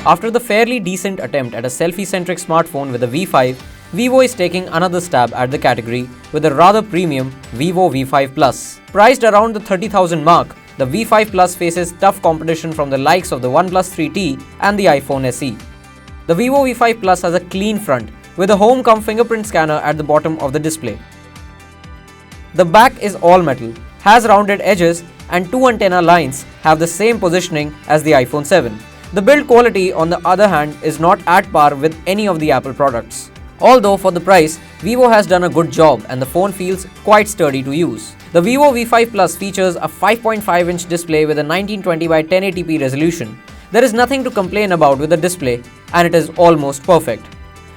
After the fairly decent attempt at a selfie-centric smartphone with the V5, Vivo is taking another stab at the category with a rather premium Vivo V5 Plus. Priced around the 30,000 mark, the V5 Plus faces tough competition from the likes of the OnePlus 3T and the iPhone SE. The Vivo V5 Plus has a clean front with a home-cum fingerprint scanner at the bottom of the display. The back is all metal, has rounded edges, and two antenna lines have the same positioning as the iPhone 7. The build quality, on the other hand, is not at par with any of the Apple products. Although for the price, Vivo has done a good job and the phone feels quite sturdy to use. The Vivo V5 Plus features a 5.5-inch display with a 1920 by 1080p resolution. There is nothing to complain about with the display, and it is almost perfect.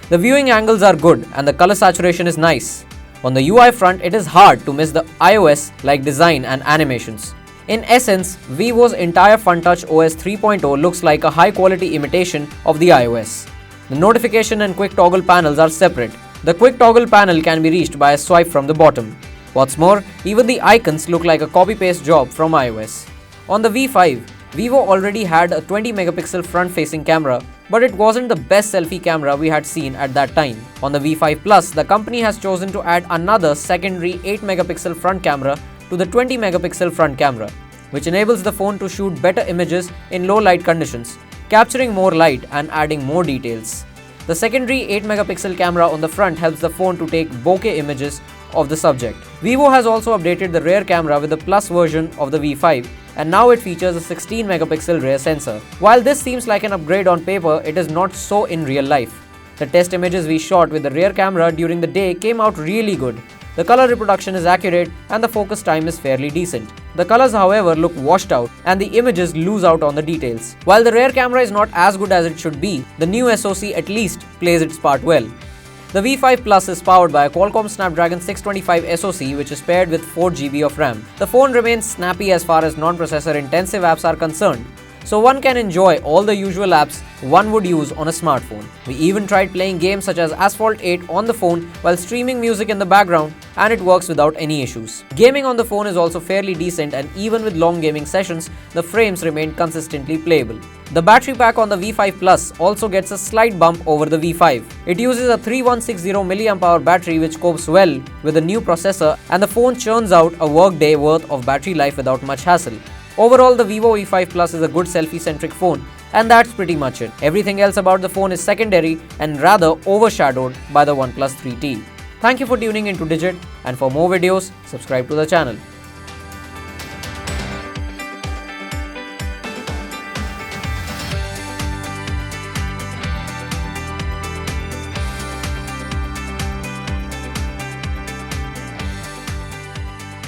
The viewing angles are good and the color saturation is nice. On the UI front, it is hard to miss the iOS-like design and animations. In essence, Vivo's entire FunTouch OS 3.0 looks like a high-quality imitation of the iOS. The notification and quick toggle panels are separate. The quick toggle panel can be reached by a swipe from the bottom. What's more, even the icons look like a copy-paste job from iOS. On the V5, Vivo already had a 20-megapixel front-facing camera, but it wasn't the best selfie camera we had seen at that time. On the V5 Plus, the company has chosen to add another secondary 8-megapixel front camera to the 20-megapixel front camera, which enables the phone to shoot better images in low light conditions, capturing more light and adding more details. The secondary 8-megapixel camera on the front helps the phone to take bokeh images of the subject. Vivo has also updated the rear camera with the Plus version of the V5, and now it features a 16-megapixel rear sensor. While this seems like an upgrade on paper, it is not so in real life. The test images we shot with the rear camera during the day came out really good. The color reproduction is accurate and the focus time is fairly decent. The colors, however, look washed out and the images lose out on the details. While the rear camera is not as good as it should be, the new SoC at least plays its part well. The V5 Plus is powered by a Qualcomm Snapdragon 625 SoC, which is paired with 4GB of RAM. The phone remains snappy as far as non-processor intensive apps are concerned, so one can enjoy all the usual apps one would use on a smartphone. We even tried playing games such as Asphalt 8 on the phone while streaming music in the background, and it works without any issues. Gaming on the phone is also fairly decent, and even with long gaming sessions, the frames remain consistently playable. The battery pack on the V5 Plus also gets a slight bump over the V5. It uses a 3160 mAh battery which copes well with the new processor, and the phone churns out a workday worth of battery life without much hassle. Overall, the Vivo V5 Plus is a good selfie-centric phone, and that's pretty much it. Everything else about the phone is secondary and rather overshadowed by the OnePlus 3T. Thank you for tuning into Digit, and for more videos, subscribe to the channel.